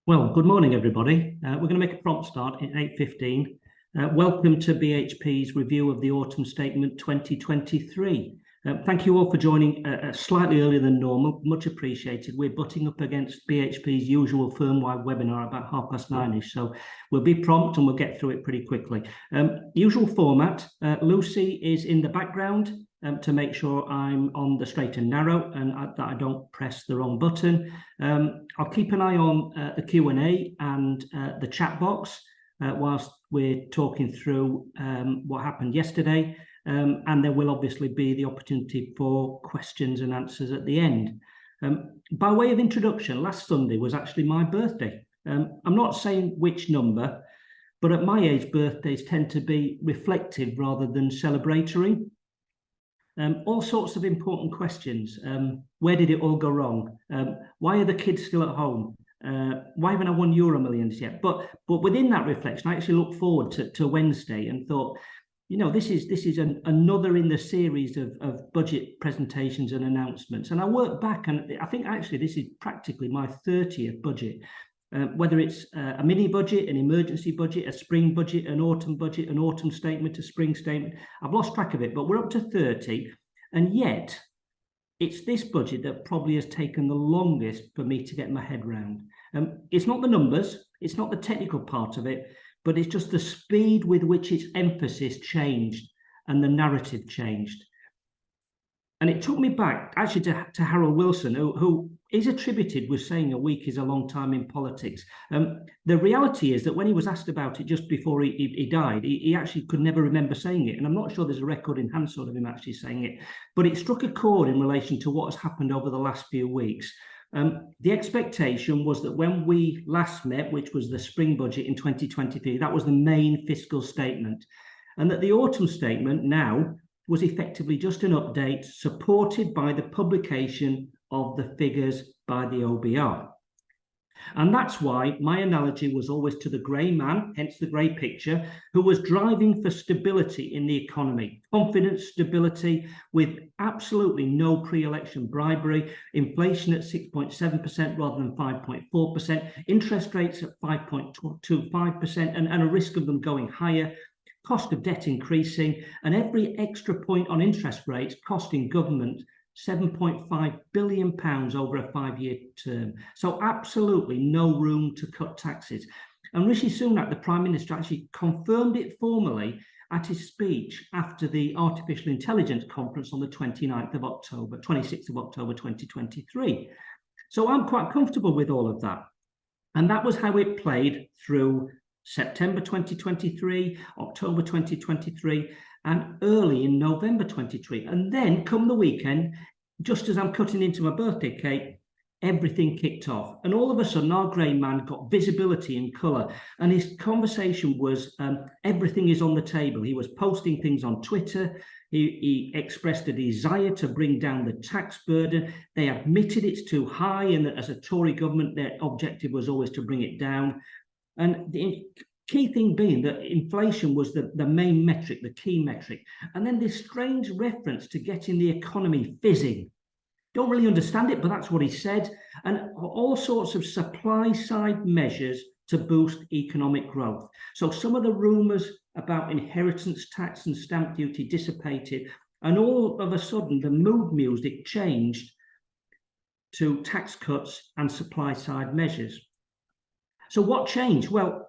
Well, good morning, everybody. We're going to make a prompt start at 8:15. Welcome to BHP's review of the Autumn Statement 2023. Thank you all for joining slightly earlier than normal. Much appreciated. We're butting up against BHP's usual firm-wide webinar about 9:30-ish, so we'll be prompt and we'll get through it pretty quickly. Usual format, Lucy is in the background to make sure I'm on the straight and narrow and that I don't press the wrong button. I'll keep an eye on the Q&A and the chat box whilst we're talking through what happened yesterday. And there will obviously be the opportunity for questions and answers at the end. By way of introduction, last Sunday was actually my birthday. I'm not saying which number, but at my age, birthdays tend to be reflective rather than celebratory. All sorts of important questions. Where did it all go wrong? Why are the kids still at home? Why haven't I won Euro Millions yet? But within that reflection, I actually looked forward to Wednesday and thought, you know, this is another in the series of budget presentations and announcements. And I worked back, and I think actually this is practically my 30th budget. Whether it's a mini budget, an emergency budget, a spring budget, an autumn statement, a spring statement. I've lost track of it, but we're up to 30. And yet, it's this budget that probably has taken the longest for me to get my head around. It's not the numbers, it's not the technical part of it, but it's just the speed with which its emphasis changed and the narrative changed. And it took me back actually to Harold Wilson, who is attributed with saying a week is a long time in politics. The reality is that when he was asked about it just before he died, he actually could never remember saying it. And I'm not sure there's a record in Hansard of him actually saying it, but it struck a chord in relation to what has happened over the last few weeks. The expectation was that when we last met, which was the spring budget in 2023, that was the main fiscal statement, and that the autumn statement now was effectively just an update supported by the publication of the figures by the OBR. And that's why my analogy was always to the grey man, hence the grey picture, who was driving for stability in the economy, confidence, stability, with absolutely no pre-election bribery, inflation at 6.7% rather than 5.4%, interest rates at 5.25%, and a risk of them going higher, cost of debt increasing, and every extra point on interest rates costing government £7.5 billion over a 5-year term. So absolutely no room to cut taxes. And Rishi Sunak, the Prime Minister, actually confirmed it formally at his speech after the Artificial Intelligence Conference on the 26th of October 2023. So I'm quite comfortable with all of that. And that was how it played through September 2023, October 2023, and early in November 23. And then come the weekend, just as I'm cutting into my birthday cake, everything kicked off. And all of a sudden, our grey man got visibility and colour. And his conversation was, everything is on the table. He was posting things on Twitter. He expressed a desire to bring down the tax burden. They admitted it's too high, and that as a Tory government, their objective was always to bring it down. And the key thing being that inflation was the main metric, the key metric. And then this strange reference to getting the economy fizzing. Don't really understand it, but that's what he said. And all sorts of supply side measures to boost economic growth. So some of the rumours about inheritance tax and stamp duty dissipated. And all of a sudden, the mood music changed to tax cuts and supply side measures. So what changed? Well,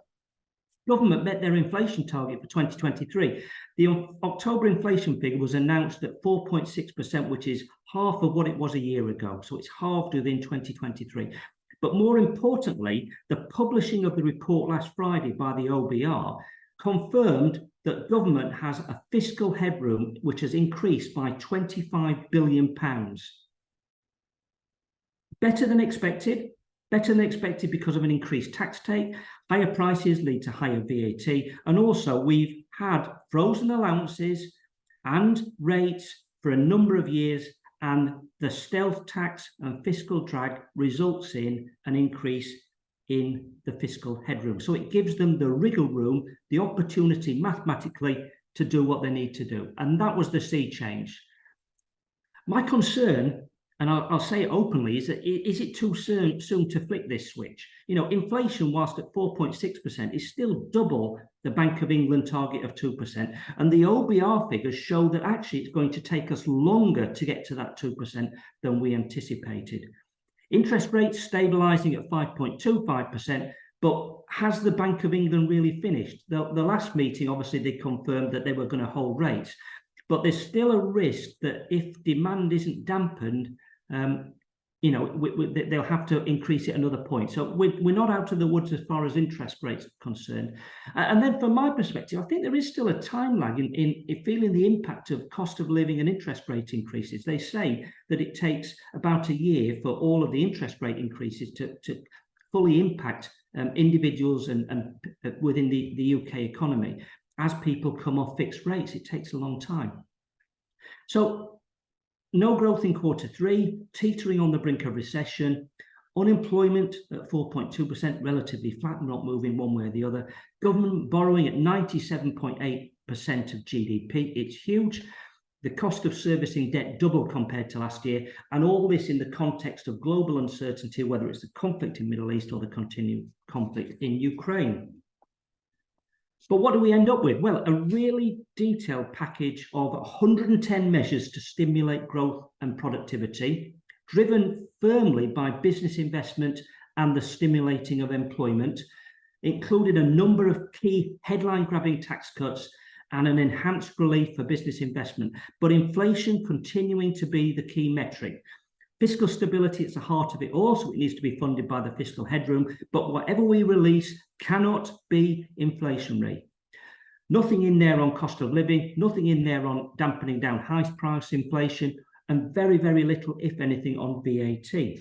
government met their inflation target for 2023. The October inflation figure was announced at 4.6%, which is half of what it was a year ago. So it's halved within 2023. But more importantly, the publishing of the report last Friday by the OBR confirmed that government has a fiscal headroom which has increased by £25 billion. Better than expected. Better than expected because of an increased tax take. Higher prices lead to higher VAT. And also we've had frozen allowances and rates for a number of years, and the stealth tax and fiscal drag results in an increase in the fiscal headroom. So it gives them the wriggle room, the opportunity mathematically to do what they need to do. And that was the sea change. My concern and I'll say it openly, is it too soon to flick this switch? You know, inflation, whilst at 4.6%, is still double the Bank of England target of 2%. And the OBR figures show that actually it's going to take us longer to get to that 2% than we anticipated. Interest rates stabilising at 5.25%, but has the Bank of England really finished? The last meeting, obviously, they confirmed that they were going to hold rates, but there's still a risk that if demand isn't dampened, you know, they'll have to increase it another point. So we're not out of the woods as far as interest rates are concerned. And then from my perspective, I think there is still a time lag in feeling the impact of cost of living and interest rate increases. They say that it takes about a year for all of the interest rate increases to fully impact individuals and within the UK economy. As people come off fixed rates, it takes a long time. So no growth in Q3, teetering on the brink of recession, unemployment at 4.2%, relatively flat, not moving one way or the other. Government borrowing at 97.8% of GDP, it's huge. The cost of servicing debt doubled compared to last year, and all this in the context of global uncertainty, whether it's the conflict in the Middle East or the continued conflict in Ukraine. But what do we end up with? Well, a really detailed package of 110 measures to stimulate growth and productivity, driven firmly by business investment and the stimulating of employment, included a number of key headline-grabbing tax cuts and an enhanced relief for business investment, but inflation continuing to be the key metric. Fiscal stability is the heart of it all, so it needs to be funded by the fiscal headroom, but whatever we release cannot be inflationary. Nothing in there on cost of living, nothing in there on dampening down house price inflation, and very, very little, if anything, on VAT.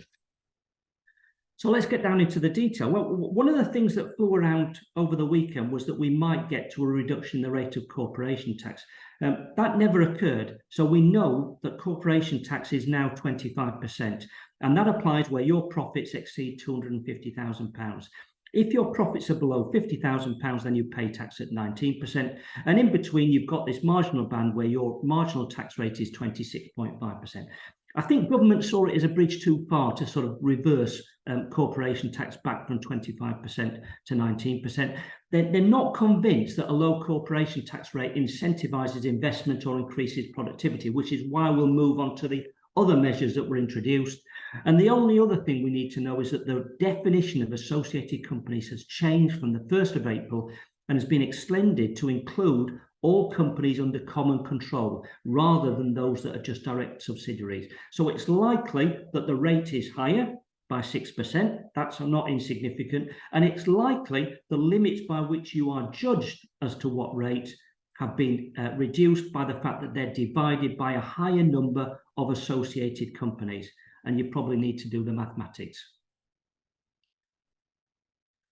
So let's get down into the detail. Well, one of the things that flew around over the weekend was that we might get to a reduction in the rate of corporation tax. That never occurred. So we know that corporation tax is now 25%, and that applies where your profits exceed £250,000. If your profits are below £50,000, then you pay tax at 19%. And in between, you've got this marginal band where your marginal tax rate is 26.5%. I think government saw it as a bridge too far to sort of reverse corporation tax back from 25% to 19%. They're not convinced that a low corporation tax rate incentivizes investment or increases productivity, which is why we'll move on to the other measures that were introduced. And the only other thing we need to know is that the definition of associated companies has changed from the 1st of April and has been extended to include all companies under common control, rather than those that are just direct subsidiaries. So it's likely that the rate is higher by 6%. That's not insignificant. And it's likely the limits by which you are judged as to what rate have been reduced by the fact that they're divided by a higher number of associated companies. And you probably need to do the mathematics.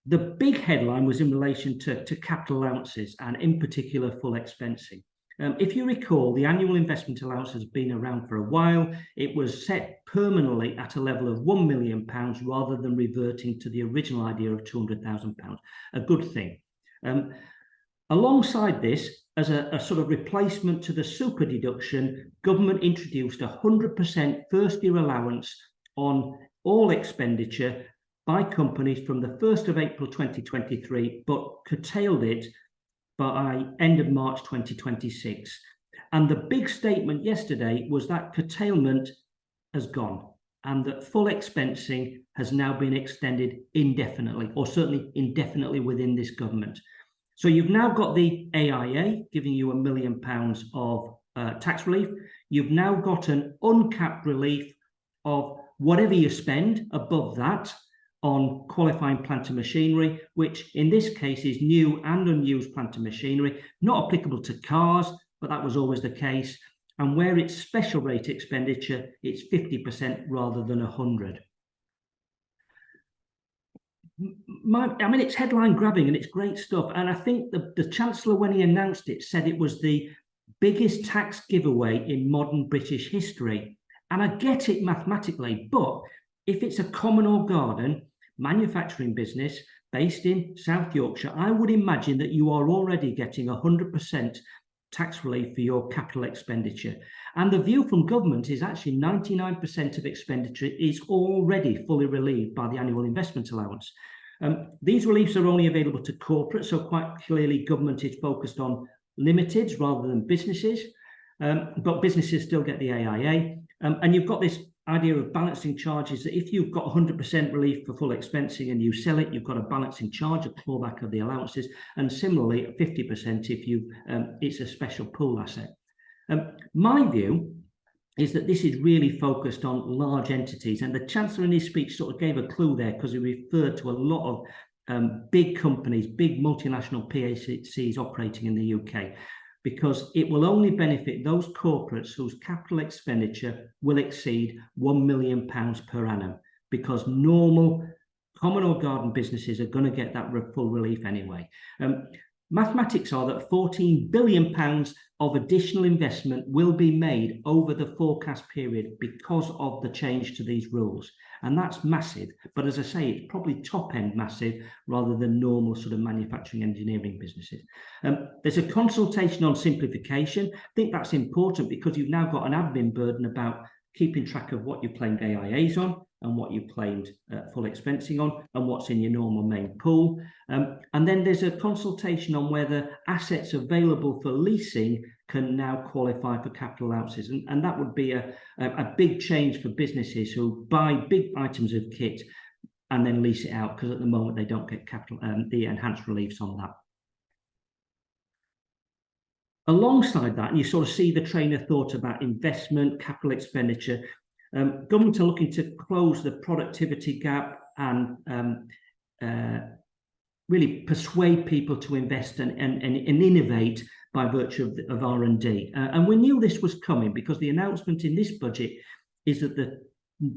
The big headline was in relation to capital allowances and in particular full expensing. If you recall, the annual investment allowance has been around for a while. It was set permanently at a level of £1 million rather than reverting to the original idea of £200,000. A good thing. Alongside this, as a sort of replacement to the super deduction, government introduced 100% first-year allowance on all expenditure by companies from the 1st of April 2023, but curtailed it by end of March 2026. And the big statement yesterday was that curtailment has gone and that full expensing has now been extended indefinitely, or certainly indefinitely within this government. So you've now got the AIA giving you £1 million of tax relief. You've now got an uncapped relief of whatever you spend above that on qualifying plant and machinery, which in this case is new and unused plant and machinery, not applicable to cars, but that was always the case. And where it's special rate expenditure, it's 50% rather than 100%. I mean, it's headline grabbing and it's great stuff. And I think the Chancellor, when he announced it, said it was the biggest tax giveaway in modern British history. And I get it mathematically, but if it's a common or garden manufacturing business based in South Yorkshire, I would imagine that you are already getting 100% tax relief for your capital expenditure. And the view from government is actually 99% of expenditure is already fully relieved by the annual investment allowance. These reliefs are only available to corporates, so quite clearly government is focused on limiteds rather than businesses, but businesses still get the AIA. And you've got this idea of balancing charges, that if you've got 100% relief for full expensing and you sell it, you've got a balancing charge, a clawback of the allowances, and similarly at 50% if you it's a special pool asset. My view is that this is really focused on large entities, and the Chancellor in his speech sort of gave a clue there, because he referred to a lot of big companies, big multinational PACs operating in the UK, because it will only benefit those corporates whose capital expenditure will exceed £1 million per annum, because normal common or garden businesses are going to get that full relief anyway. Mathematics are that £14 billion of additional investment will be made over the forecast period because of the change to these rules. And that's massive. But as I say, it's probably top end massive rather than normal sort of manufacturing engineering businesses. There's a consultation on simplification. I think that's important because you've now got an admin burden about keeping track of what you claimed AIAs on and what you claimed full expensing on and what's in your normal main pool. And then there's a consultation on whether assets available for leasing can now qualify for capital allowances. And that would be a big change for businesses who buy big items of kit and then lease it out, because at the moment they don't get capital the enhanced reliefs on that. Alongside that, and you sort of see the train of thought about investment, capital expenditure, government are looking to close the productivity gap and really persuade people to invest and innovate by virtue of R&D. And we knew this was coming because the announcement in this budget is that the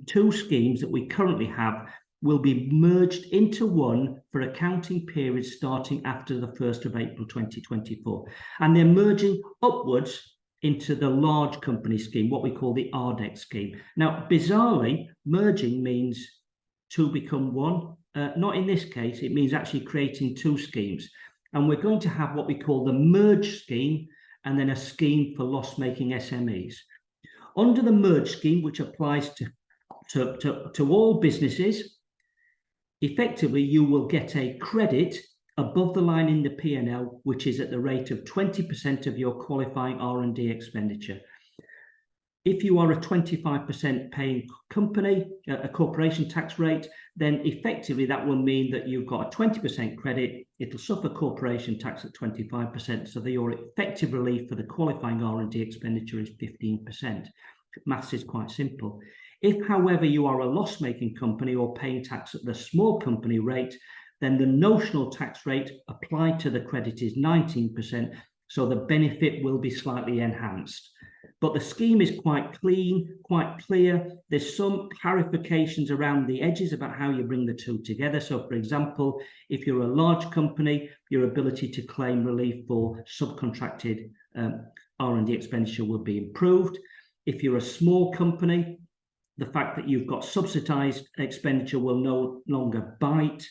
two schemes that we currently have will be merged into one for accounting periods starting after the 1st of April 2024. And they're merging upwards into the large company scheme, what we call the RDEC scheme. Now, bizarrely, merging means two become one. Not in this case, it means actually creating two schemes. And we're going to have what we call the merge scheme and then a scheme for loss-making SMEs. Under the merge scheme, which applies to all businesses, effectively, you will get a credit above the line in the P&L, which is at the rate of 20% of your qualifying R&D expenditure. If you are a 25% paying company, a corporation tax rate, then effectively that will mean that you've got a 20% credit. It'll suffer corporation tax at 25%, so that your effective relief for the qualifying R&D expenditure is 15%. Maths is quite simple. If, however, you are a loss-making company or paying tax at the small company rate, then the notional tax rate applied to the credit is 19%, so the benefit will be slightly enhanced. But the scheme is quite clean, quite clear. There's some clarifications around the edges about how you bring the two together. So, for example, if you're a large company, your ability to claim relief for subcontracted R&D expenditure will be improved. If you're a small company, the fact that you've got subsidised expenditure will no longer bite.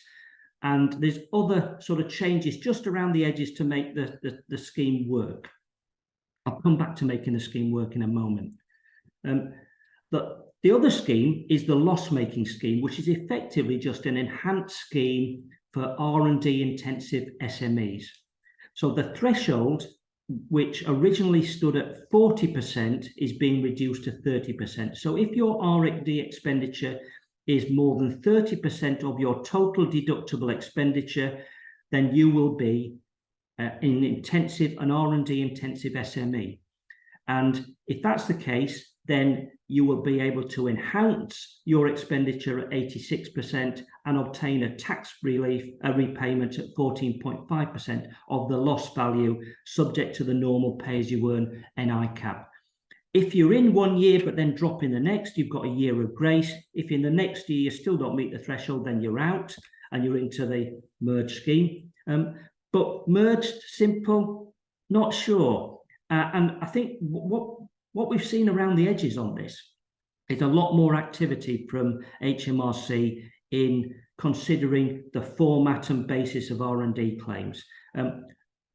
And there's other sort of changes just around the edges to make the scheme work. I'll come back to making the scheme work in a moment. The other scheme is the loss-making scheme, which is effectively just an enhanced scheme for R&D intensive SMEs. So the threshold, which originally stood at 40%, is being reduced to 30%. So if your R&D expenditure is more than 30% of your total deductible expenditure, then you will be an R&D intensive SME. And if that's the case, then you will be able to enhance your expenditure at 86% and obtain a tax relief, a repayment at 14.5% of the loss value, subject to the normal pay-as-you-earn NI cap. If you're in 1 year but then drop in the next, you've got a year of grace. If in the next year you still don't meet the threshold, then you're out and you're into the merge scheme. But merged, simple, not sure. And I think what we've seen around the edges on this is a lot more activity from HMRC in considering the format and basis of R&D claims.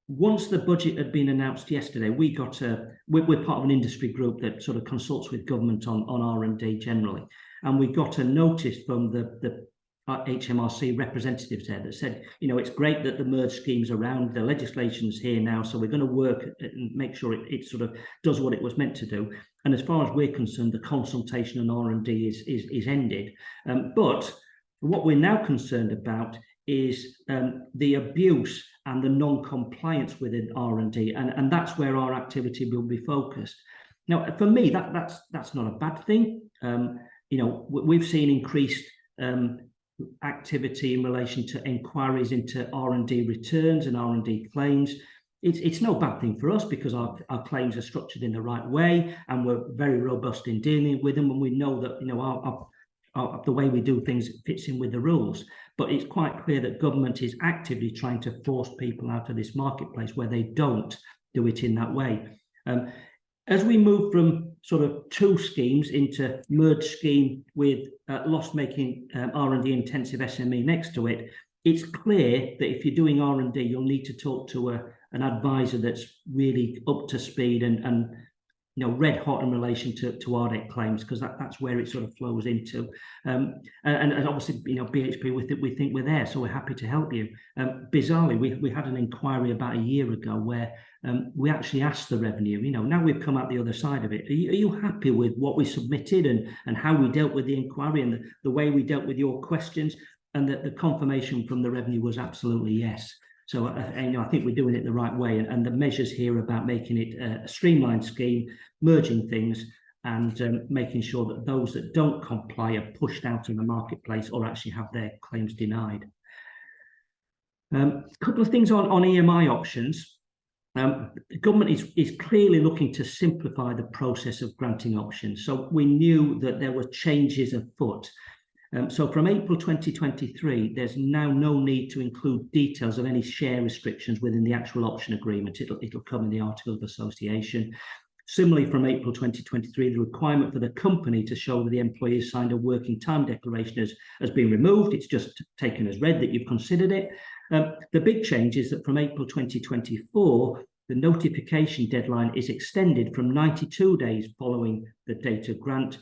once the budget had been announced yesterday, we're part of an industry group that sort of consults with government on R&D generally, and we got a notice from the HMRC representatives there that said, it's great that the merge scheme's around, the legislation's here now, so we're going to work and make sure it sort of does what it was meant to do. And as far as we're concerned, the consultation on R&D is ended. But what we're now concerned about is the abuse and the non-compliance within R&D, and that's where our activity will be focused. Now, for me, that's not a bad thing. We've seen increased activity in relation to inquiries into R&D returns and R&D claims. It's no bad thing for us because our claims are structured in the right way, and we're very robust in dealing with them, and we know that the way we do things fits in with the rules. But it's quite clear that government is actively trying to force people out of this marketplace where they don't do it in that way. As we move from sort of two schemes into merge scheme with loss-making R&D intensive SME next to it, it's clear that if you're doing R&D, you'll need to talk to an advisor that's really up to speed and red hot in relation to RDEC claims, because that's where it sort of flows into. And obviously, BHP, we think we're there, so we're happy to help you. Bizarrely, we had an inquiry about a year ago where we actually asked the revenue, now we've come out the other side of it. Are you happy with what we submitted and how we dealt with the inquiry and the way we dealt with your questions? And the confirmation from the revenue was absolutely yes. So I think we're doing it the right way, and the measures here about making it a streamlined scheme, merging things, and making sure that those that don't comply are pushed out in the marketplace or actually have their claims denied. A couple of things on EMI options. The government is clearly looking to simplify the process of granting options. So we knew that there were changes afoot. So from April 2023, there's now no need to include details of any share restrictions within the actual option agreement. It'll come in the Article of Association. Similarly, from April 2023, the requirement for the company to show that the employee has signed a working time declaration has been removed. It's just taken as read that you've considered it. The big change is that from April 2024, the notification deadline is extended from 92 days following the date of grant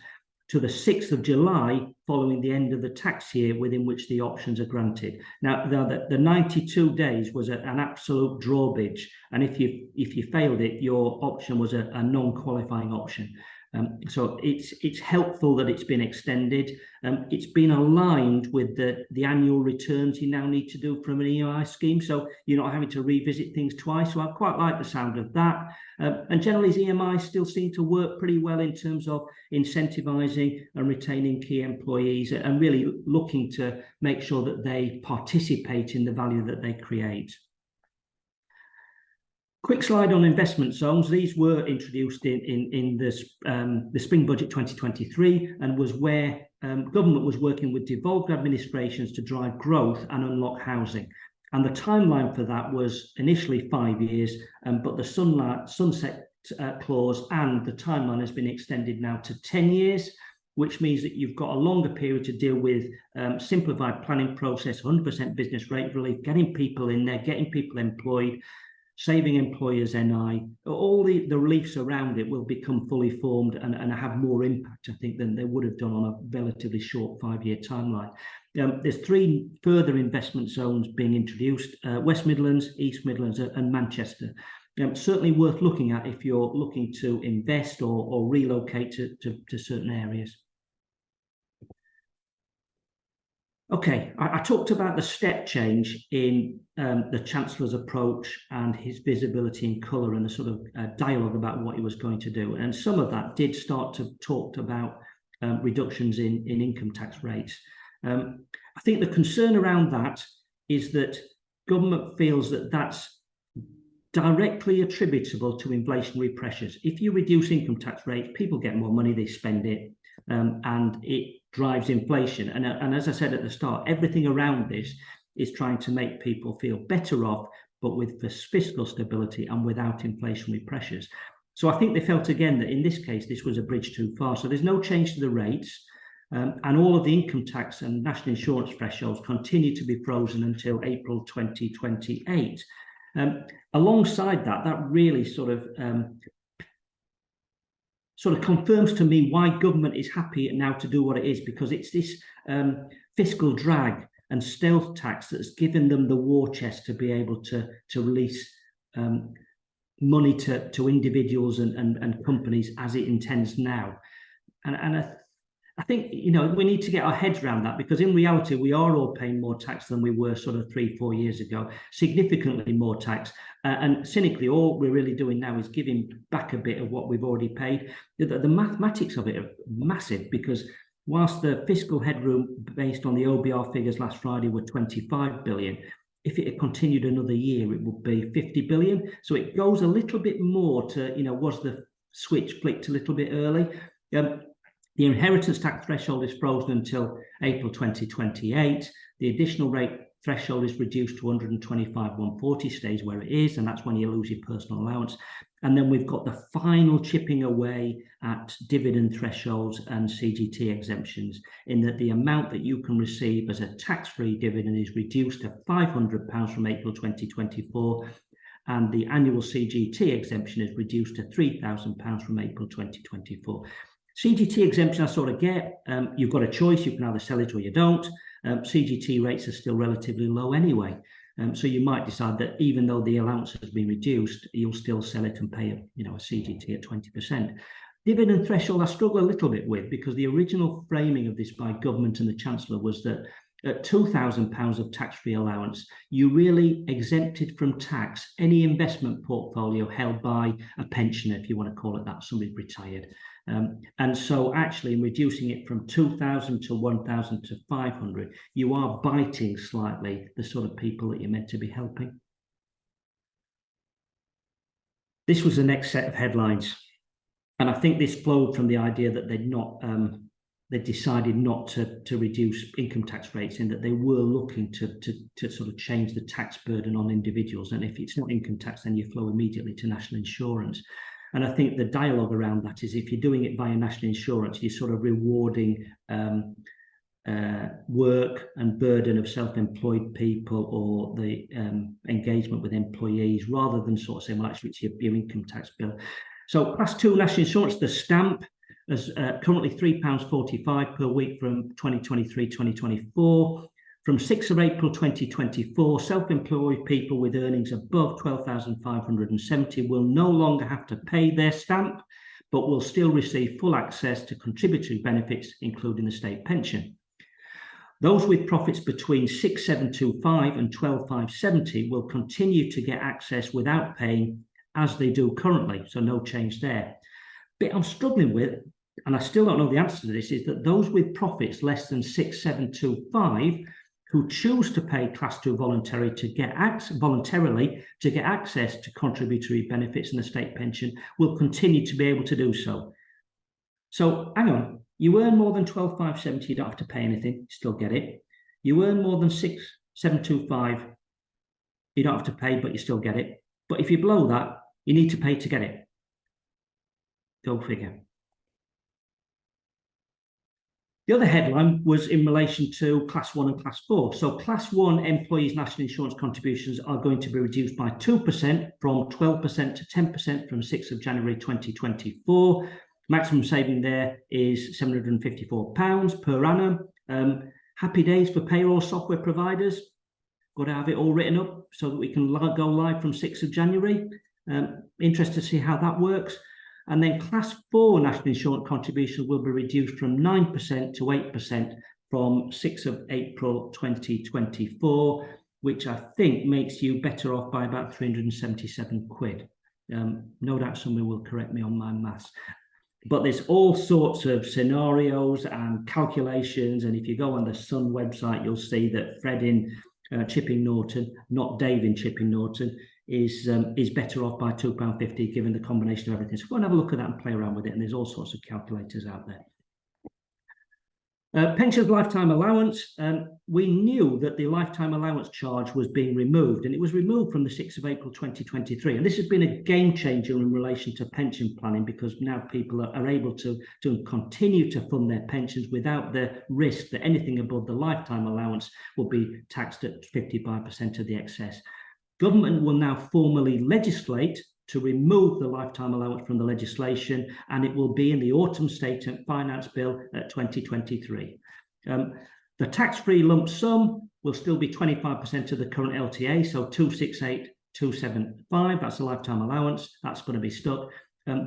to the 6th of July following the end of the tax year within which the options are granted. Now, the 92 days was an absolute drawbridge, and if you failed it, your option was a non-qualifying option. So it's helpful that it's been extended. It's been aligned with the annual returns you now need to do from an EMI scheme, so you're not having to revisit things twice. So I quite like the sound of that. And generally, EMI still seem to work pretty well in terms of incentivising and retaining key employees and really looking to make sure that they participate in the value that they create. Quick slide on investment zones. These were introduced in the Spring Budget 2023 and was where government was working with devolved administrations to drive growth and unlock housing. And the timeline for that was initially 5 years, but the sunset clause and the timeline has been extended now to 10 years, which means that you've got a longer period to deal with simplified planning process, 100% business rate relief, getting people in there, getting people employed, saving employers NI, all the reliefs around it will become fully formed and have more impact, I think, than they would have done on a relatively short 5-year timeline. There's 3 further investment zones being introduced, West Midlands, East Midlands and Manchester. Certainly worth looking at if you're looking to invest or relocate to certain areas. Okay, I talked about the step change in the Chancellor's approach and his visibility in colour and the sort of dialogue about what he was going to do. And some of that did start to talk about reductions in income tax rates. I think the concern around that is that government feels that that's directly attributable to inflationary pressures. If you reduce income tax rates, people get more money, they spend it, and it drives inflation. And as I said at the start, everything around this is trying to make people feel better off, but with fiscal stability and without inflationary pressures. So I think they felt again that in this case, this was a bridge too far. So there's no change to the rates, and all of the income tax and national insurance thresholds continue to be frozen until April 2028. Alongside that, that really sort of confirms to me why government is happy now to do what it is, because it's this fiscal drag and stealth tax that's given them the war chest to be able to release money to individuals and companies as it intends now. And I think, you know, we need to get our heads around that, because in reality, we are all paying more tax than we were sort of 3-4 years ago, significantly more tax. And cynically, all we're really doing now is giving back a bit of what we've already paid. The mathematics of it are massive, because whilst the fiscal headroom based on the OBR figures last Friday were 25 billion, if it had continued another year, it would be 50 billion. So it goes a little bit more to, you know, was the switch flicked a little bit early? The inheritance tax threshold is frozen until April 2028. The additional rate threshold is reduced to 125, 140, stays where it is, and that's when you lose your personal allowance. And then we've got the final chipping away at dividend thresholds and CGT exemptions, in that the amount that you can receive as a tax-free dividend is reduced to £500 from April 2024, and the annual CGT exemption is reduced to £3,000 from April 2024. CGT exemption I sort of get. You've got a choice. You can either sell it or you don't. CGT rates are still relatively low anyway. So you might decide that even though the allowance has been reduced, you'll still sell it and pay a CGT at 20%. Dividend threshold I struggle a little bit with, because the original framing of this by government and the Chancellor was that at £2,000 of tax-free allowance, you really exempted from tax any investment portfolio held by a pensioner, if you want to call it that, somebody retired. And so actually in reducing it from 2,000 to 1,000 to 500, you are biting slightly the sort of people that you're meant to be helping. This was the next set of headlines. And I think this flowed from the idea that they decided not to reduce income tax rates, in that they were looking to sort of change the tax burden on individuals. And if it's not income tax, then you flow immediately to national insurance. And I think the dialogue around that is, if you're doing it via national insurance, you're sort of rewarding work and burden of self-employed people, or the engagement with employees, rather than sort of saying, well, actually, it's your income tax bill. So Class 2 national insurance, the stamp, is currently £3.45 per week from 2023-2024. From 6th of April 2024, self-employed people with earnings above 12,570 will no longer have to pay their stamp, but will still receive full access to contributory benefits, including the state pension. Those with profits between 6,725 and 12,570 will continue to get access without paying, as they do currently, so no change there. But I'm struggling with, and I still don't know the answer to this, is that those with profits less than 6,725 who choose to pay Class 2 voluntarily to get access to contributory benefits and the state pension will continue to be able to do so. So hang on, you earn more than 12,570, you don't have to pay anything, you still get it. You earn more than 6,725, you don't have to pay, but you still get it. But if you're below that, you need to pay to get it. Go figure. The other headline was in relation to Class 1 and Class 4. So Class 1 employees' national insurance contributions are going to be reduced by 2% from 12% to 10% from 6th of January 2024. Maximum saving there is £754 per annum. Happy days for payroll software providers. Got to have it all written up so that we can go live from 6th of January. Interested to see how that works. And then Class 4 national insurance contributions will be reduced from 9% to 8% from 6th of April 2024, which I think makes you better off by about 377 quid. No doubt somebody will correct me on my maths. But there's all sorts of scenarios and calculations. And if you go on the Sun website, you'll see that Fred in Chipping Norton, not Dave in Chipping Norton, is better off by £2.50 given the combination of everything. So go and have a look at that and play around with it. And there's all sorts of calculators out there. Pensions lifetime allowance. We knew that the lifetime allowance charge was being removed, and it was removed from the 6th of April 2023. And this has been a game changer in relation to pension planning, because now people are able to continue to fund their pensions without the risk that anything above the lifetime allowance will be taxed at 55% of the excess. Government will now formally legislate to remove the lifetime allowance from the legislation, and it will be in the Autumn Statement Finance Bill 2023. The tax-free lump sum will still be 25% of the current LTA, so 268,275, that's the lifetime allowance, that's going to be stuck.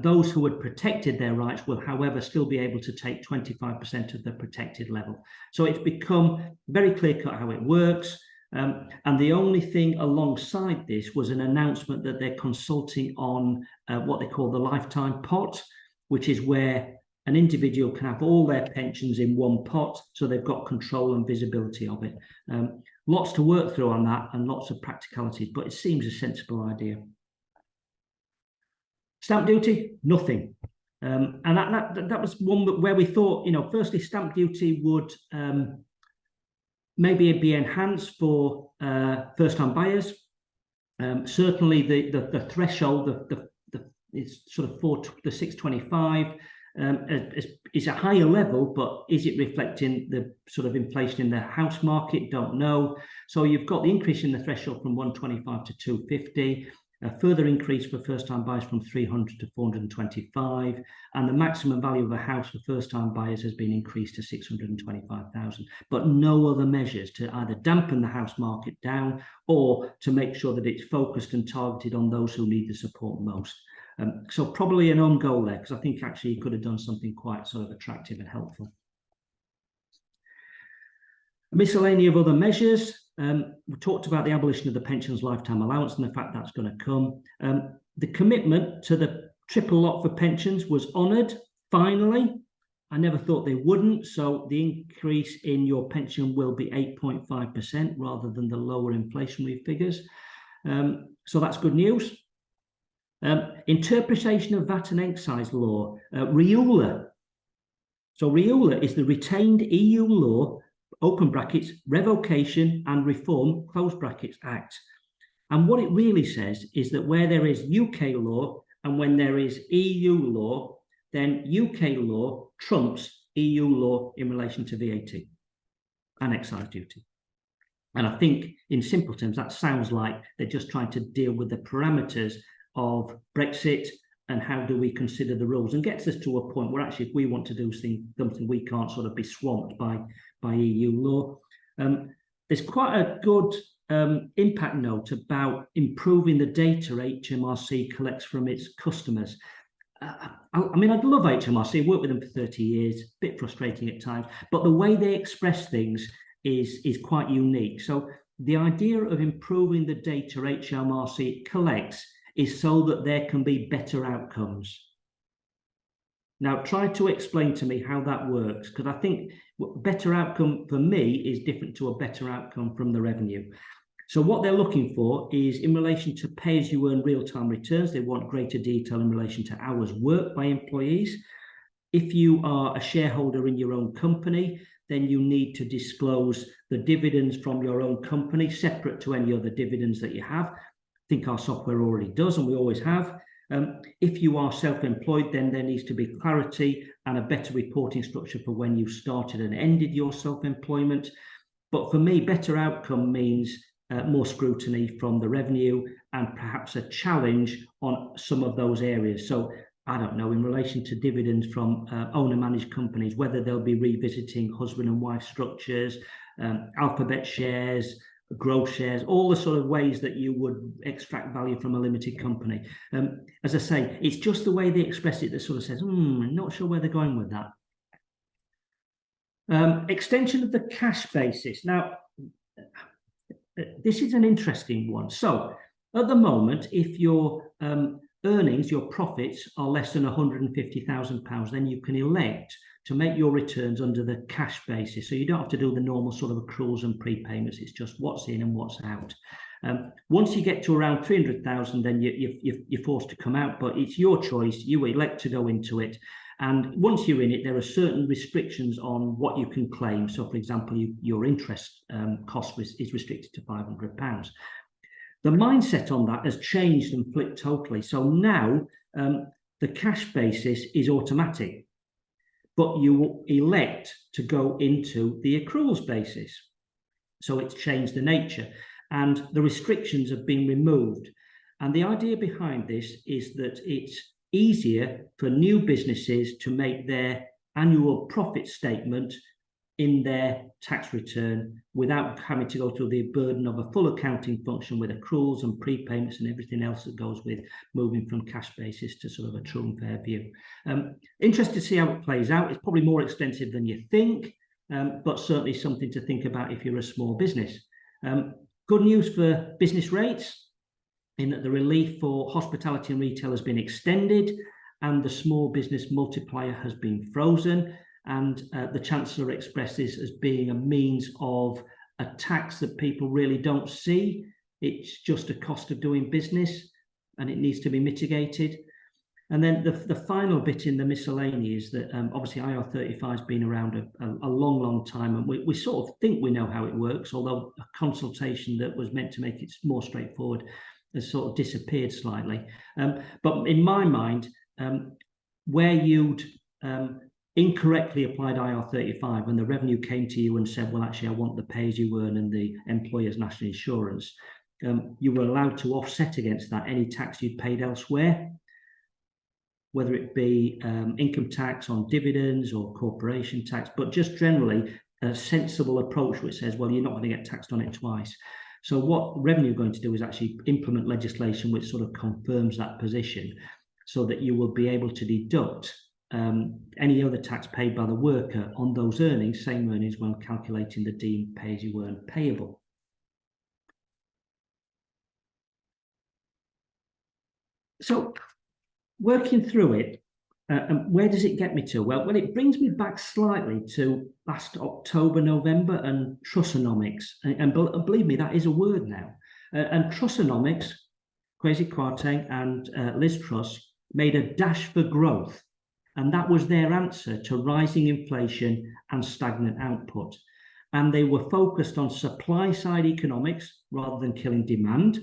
Those who had protected their rights will, however, still be able to take 25% of the protected level. So it's become very clear-cut how it works. And the only thing alongside this was an announcement that they're consulting on what they call the lifetime pot, which is where an individual can have all their pensions in one pot, so they've got control and visibility of it. Lots to work through on that and lots of practicalities, but it seems a sensible idea. Stamp duty, nothing. And that was one where we thought, firstly, stamp duty would maybe be enhanced for first-time buyers. Certainly, the threshold is sort of the 625 is a higher level, but is it reflecting the sort of inflation in the house market? Don't know. So you've got the increase in the threshold from 125 to 250. A further increase for first-time buyers from 300 to 425, and the maximum value of a house for first-time buyers has been increased to 625,000. But no other measures to either dampen the house market down or to make sure that it's focused and targeted on those who need the support most. So probably an own goal there, because I think actually you could have done something quite sort of attractive and helpful. A miscellany of other measures. We talked about the abolition of the pensions lifetime allowance and the fact that's going to come. The commitment to the triple lock for pensions was honoured, finally. I never thought they wouldn't. So the increase in your pension will be 8.5% rather than the lower inflationary figures. So that's good news. Interpretation of VAT and excise law. RIULA. So RIULA is the retained EU law, open brackets, Revocation and Reform, close brackets, Act. And what it really says is that where there is UK law and when there is EU law, then UK law trumps EU law in relation to VAT and excise duty. And I think in simple terms, that sounds like they're just trying to deal with the parameters of Brexit and how do we consider the rules, and gets us to a point where actually if we want to do something, we can't sort of be swamped by EU law. There's quite a good impact note about improving the data HMRC collects from its customers. I mean, I'd love HMRC, worked with them for 30 years, a bit frustrating at times, but the way they express things is quite unique. So the idea of improving the data HMRC collects is so that there can be better outcomes. Now, try to explain to me how that works, because I think better outcome for me is different to a better outcome from the revenue. So what they're looking for is in relation to pay-as-you-earn real-time returns. They want greater detail in relation to hours worked by employees. If you are a shareholder in your own company, then you need to disclose the dividends from your own company separate to any other dividends that you have. I think our software already does, and we always have. If you are self-employed, then there needs to be clarity and a better reporting structure for when you started and ended your self-employment. But for me, better outcome means more scrutiny from the revenue and perhaps a challenge on some of those areas. So I don't know, in relation to dividends from owner-managed companies, whether they'll be revisiting husband and wife structures, alphabet shares, growth shares, all the sort of ways that you would extract value from a limited company. As I say, it's just the way they express it that sort of says, I'm not sure where they're going with that. Extension of the cash basis. Now, this is an interesting one. So at the moment, if your earnings, your profits are less than £150,000, then you can elect to make your returns under the cash basis. So you don't have to do the normal sort of accruals and prepayments. It's just what's in and what's out. Once you get to around 300,000, then you're forced to come out, but it's your choice. You elect to go into it. And once you're in it, there are certain restrictions on what you can claim. So, for example, your interest cost is restricted to £500. The mindset on that has changed and flipped totally. So now the cash basis is automatic, but you elect to go into the accruals basis. So it's changed the nature. and the restrictions have been removed. And the idea behind this is that it's easier for new businesses to make their annual profit statement in their tax return without having to go through the burden of a full accounting function with accruals and prepayments and everything else that goes with moving from cash basis to sort of a true and fair view. Interested to see how it plays out. It's probably more extensive than you think, but certainly something to think about if you're a small business. Good news for business rates, in that the relief for hospitality and retail has been extended and the small business multiplier has been frozen. And the Chancellor expressed this as being a means of a tax that people really don't see. It's just a cost of doing business and it needs to be mitigated. And then the final bit in the miscellaneous, that obviously IR35 has been around a long, long time, and we sort of think we know how it works, although a consultation that was meant to make it more straightforward has sort of disappeared slightly. But in my mind, where you'd incorrectly applied IR35 when the revenue came to you and said, well, actually, I want the pay-as-you-earn and the employer's national insurance, you were allowed to offset against that any tax you'd paid elsewhere, whether it be income tax on dividends or corporation tax, but just generally a sensible approach which says, well, you're not going to get taxed on it twice. So what revenue are going to do is actually implement legislation which sort of confirms that position, so that you will be able to deduct any other tax paid by the worker on those earnings, same earnings, when calculating the deemed pay-as-you-earn payable. So working through it, where does it get me to? Well, it brings me back slightly to last October, November, and Trussonomics. And believe me, that is a word now. And Trussonomics, Kwesi Kwarteng and Liz Truss made a dash for growth. And that was their answer to rising inflation and stagnant output. And they were focused on supply-side economics rather than killing demand.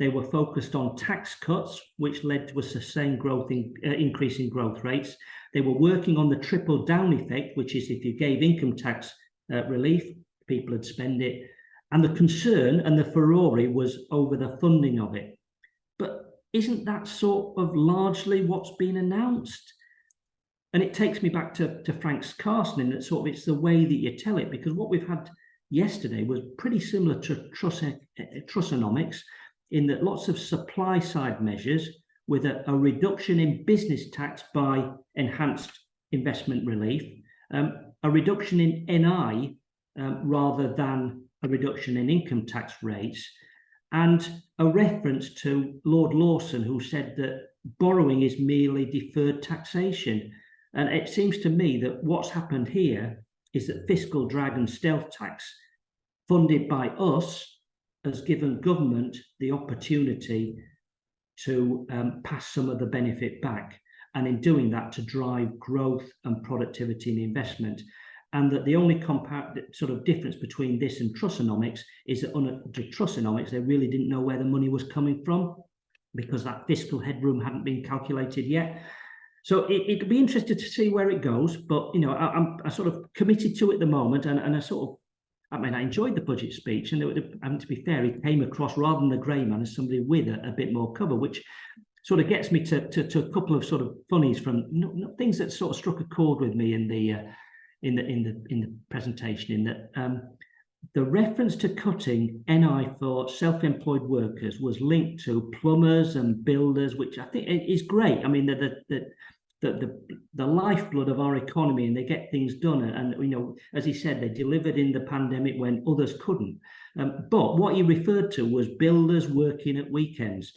They were focused on tax cuts, which led to a sustained growth increase in growth rates. They were working on the trickle-down effect, which is if you gave income tax relief, people would spend it. And the concern and the furore was over the funding of it. But isn't that sort of largely what's been announced? And it takes me back to Frank's casting, in that sort of it's the way that you tell it, because what we've had yesterday was pretty similar to Trussonomics, in that lots of supply side measures with a reduction in business tax by enhanced investment relief, a reduction in NI rather than a reduction in income tax rates, and a reference to Lord Lawson, who said that borrowing is merely deferred taxation. And it seems to me that what's happened here is that fiscal drag and stealth tax funded by us has given government the opportunity to pass some of the benefit back, and in doing that to drive growth and productivity and investment. And that the only sort of difference between this and Trussonomics is that under Trussonomics, they really didn't know where the money was coming from because that fiscal headroom hadn't been calculated yet. So it'll be interesting to see where it goes, but you know, I'm sort of committed to it at the moment, and I sort of, I mean, I enjoyed the budget speech, and to be fair, he came across rather than the grey man as somebody with a bit more cover, which sort of gets me to a couple of sort of funnies from things that sort of struck a chord with me in the presentation. In that the reference to cutting NI for self-employed workers was linked to plumbers and builders, which I think is great. I mean, the lifeblood of our economy, and they get things done. And you know, as he said, they delivered in the pandemic when others couldn't. But what he referred to was builders working at weekends.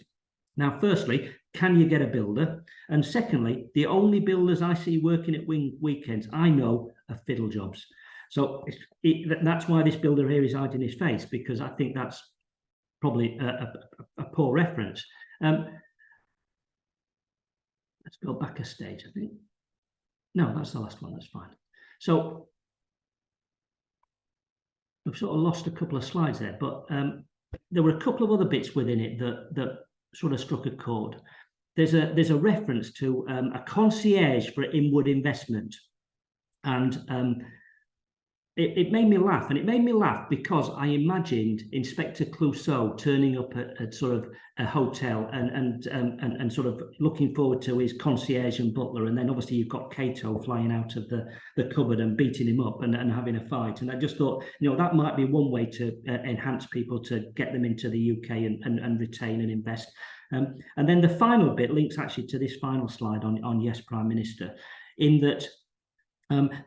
Now, firstly, can you get a builder? And secondly, the only builders I see working at weekends I know are fiddle jobs. So that's why this builder here is hiding his face, because I think that's probably a poor reference. Let's go back a stage, I think. No, that's the last one, that's fine. So I've sort of lost a couple of slides there, but there were a couple of other bits within it that sort of struck a chord. There's a reference to a concierge for inward investment. And it made me laugh, and it made me laugh because I imagined Inspector Clouseau turning up at sort of a hotel and sort of looking forward to his concierge and butler, and then obviously you've got Cato flying out of the cupboard and beating him up and having a fight. And I just thought, that might be one way to enhance people, to get them into the UK and retain and invest. And then the final bit links actually to this final slide on Yes Prime Minister, in that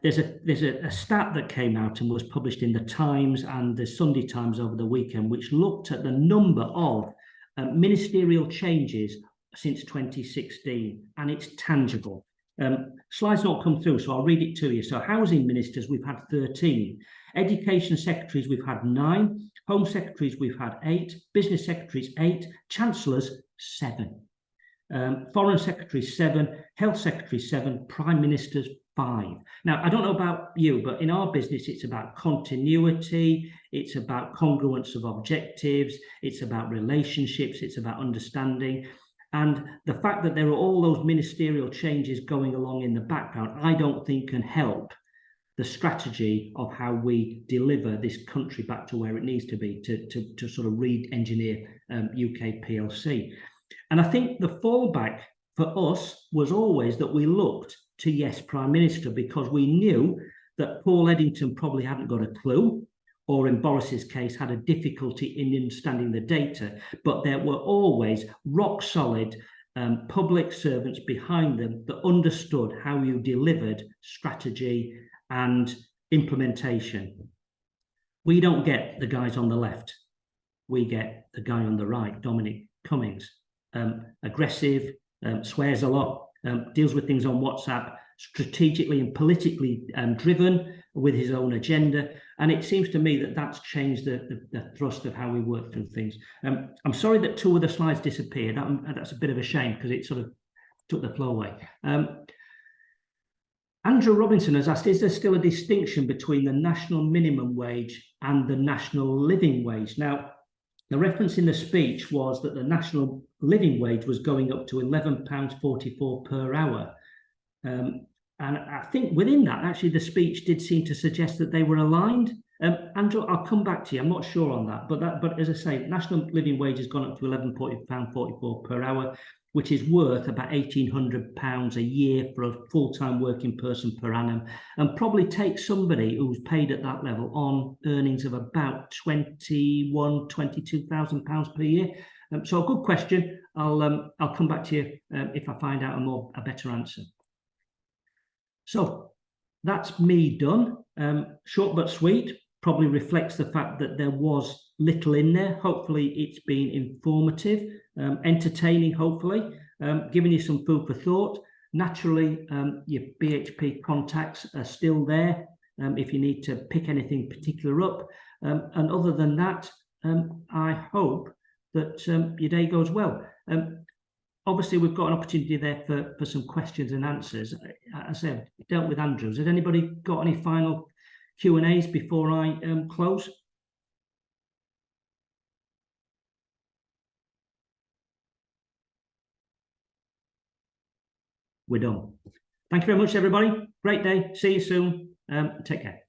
there's a stat that came out and was published in the Times and the Sunday Times over the weekend, which looked at the number of ministerial changes since 2016, and it's tangible. Slides not come through, so I'll read it to you. So housing ministers, we've had 13. Education secretaries, we've had 9. Home secretaries, we've had 8. Business secretaries, 8. Chancellors, 7. Foreign secretaries, 7. Health secretaries, 7. Prime ministers, 5. Now, I don't know about you, but in our business, it's about continuity, it's about congruence of objectives, it's about relationships, it's about understanding. And the fact that there are all those ministerial changes going along in the background, I don't think can help the strategy of how we deliver this country back to where it needs to be, to sort of re-engineer UK PLC. And I think the fallback for us was always that we looked to Yes Prime Minister, because we knew that Paul Eddington probably hadn't got a clue, or in Boris's case had a difficulty in understanding the data, but there were always rock solid public servants behind them that understood how you delivered strategy and implementation. We don't get the guys on the left, we get the guy on the right, Dominic Cummings, aggressive, swears a lot, deals with things on WhatsApp, strategically and politically driven with his own agenda. And it seems to me that that's changed the thrust of how we work through things. I'm sorry that 2 of the slides disappeared. That's a bit of a shame, because it sort of took the flow away. Andrew Robinson has asked, is there still a distinction between the national minimum wage and the national living wage? Now, the reference in the speech was that the national living wage was going up to £11.44 per hour. And I think within that, actually, the speech did seem to suggest that they were aligned. Andrew, I'll come back to you. I'm not sure on that. But as I say, national living wage has gone up to £11.44 per hour, which is worth about £1,800 a year for a full-time working person per annum, and probably takes somebody who's paid at that level on earnings of about £22,000 per year. So a good question. I'll come back to you if I find out a better answer. So that's me done. Short but sweet, probably reflects the fact that there was little in there. Hopefully it's been informative, entertaining, hopefully, giving you some food for thought. Naturally, your BHP contacts are still there if you need to pick anything particular up. And other than that, I hope that your day goes well. Obviously, we've got an opportunity there for some questions and answers. As I said, dealt with Andrews. Has anybody got any final Q&As before I close? We're done. Thank you very much, everybody. Great day. See you soon. Take care.